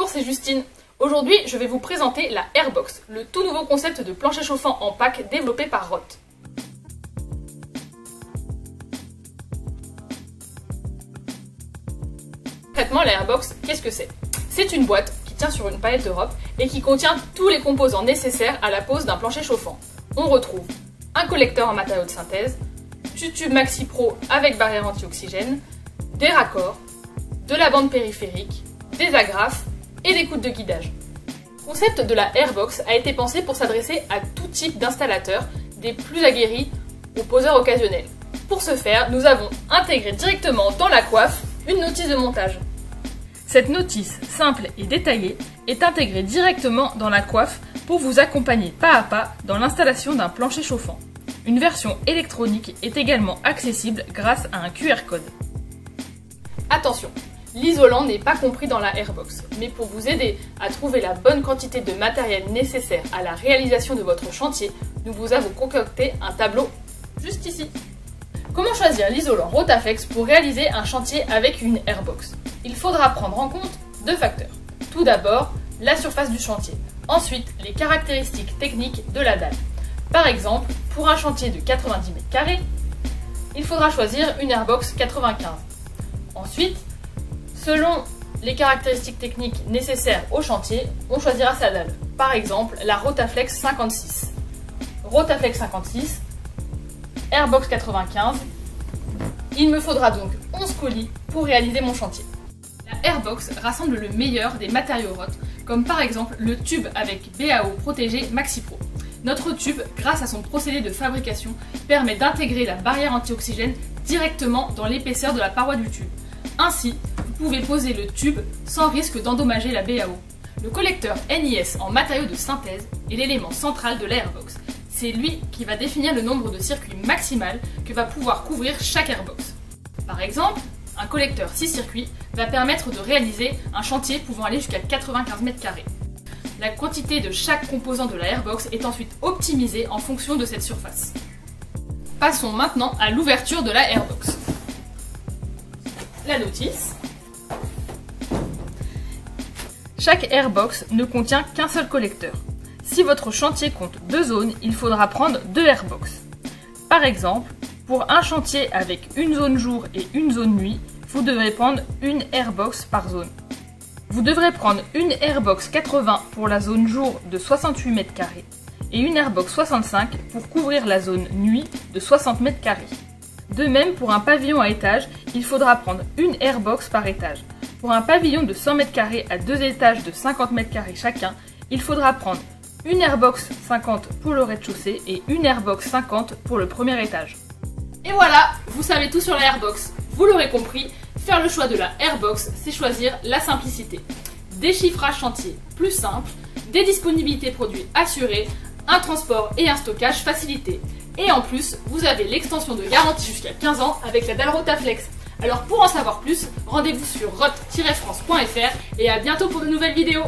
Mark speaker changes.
Speaker 1: c'est Justine. Aujourd'hui, je vais vous présenter la Airbox, le tout nouveau concept de plancher chauffant en pack développé par Roth. Concrètement, la Airbox, qu'est-ce que c'est? C'est une boîte qui tient sur une palette d'Europe et qui contient tous les composants nécessaires à la pose d'un plancher chauffant. On retrouve un collecteur en matériaux de synthèse, du tube Maxi Pro avec barrière anti-oxygène, des raccords, de la bande périphérique, des agrafes et des coudes de guidage. Le concept de la Airbox a été pensé pour s'adresser à tout type d'installateurs, des plus aguerris aux poseurs occasionnels. Pour ce faire, nous avons intégré directement dans la coiffe une notice de montage. Cette notice simple et détaillée est intégrée directement dans la coiffe pour vous accompagner pas à pas dans l'installation d'un plancher chauffant. Une version électronique est également accessible grâce à un QR code. Attention, l'isolant n'est pas compris dans la Airbox, mais pour vous aider à trouver la bonne quantité de matériel nécessaire à la réalisation de votre chantier, nous vous avons concocté un tableau juste ici. Comment choisir l'isolant Rotaflex pour réaliser un chantier avec une Airbox? Il faudra prendre en compte deux facteurs. Tout d'abord, la surface du chantier. Ensuite, les caractéristiques techniques de la dalle. Par exemple, pour un chantier de 90 m², il faudra choisir une Airbox 95. Ensuite, selon les caractéristiques techniques nécessaires au chantier, on choisira sa dalle. Par exemple, la Rotaflex 56. Rotaflex 56, Airbox 95. Il me faudra donc 11 colis pour réaliser mon chantier. La Airbox rassemble le meilleur des matériaux Roth, comme par exemple le tube avec BAO protégé Maxi Pro. Notre tube, grâce à son procédé de fabrication, permet d'intégrer la barrière anti-oxygène directement dans l'épaisseur de la paroi du tube. Ainsi, vous pouvez poser le tube sans risque d'endommager la BAO. Le collecteur NIS en matériaux de synthèse est l'élément central de la Airbox. C'est lui qui va définir le nombre de circuits maximal que va pouvoir couvrir chaque Airbox. Par exemple, un collecteur 6 circuits va permettre de réaliser un chantier pouvant aller jusqu'à 95 m². La quantité de chaque composant de la Airbox est ensuite optimisée en fonction de cette surface. Passons maintenant à l'ouverture de la Airbox. La notice. Chaque Airbox ne contient qu'un seul collecteur. Si votre chantier compte 2 zones, il faudra prendre 2 Airbox. Par exemple, pour un chantier avec une zone jour et une zone nuit, vous devrez prendre une Airbox par zone. Vous devrez prendre une Airbox 80 pour la zone jour de 68 m² et une Airbox 65 pour couvrir la zone nuit de 60 m². De même, pour un pavillon à étage, il faudra prendre une Airbox par étage. Pour un pavillon de 100 m² à 2 étages de 50 m² chacun, il faudra prendre une Airbox 50 pour le rez-de-chaussée et une Airbox 50 pour le premier étage. Et voilà, vous savez tout sur la Airbox. Vous l'aurez compris, faire le choix de la Airbox, c'est choisir la simplicité. Des chiffrages chantier plus simples, des disponibilités produits assurées, un transport et un stockage facilité. Et en plus, vous avez l'extension de garantie jusqu'à 15 ans avec la dalle Rotaflex. Alors pour en savoir plus, rendez-vous sur roth-france.fr et à bientôt pour de nouvelles vidéos.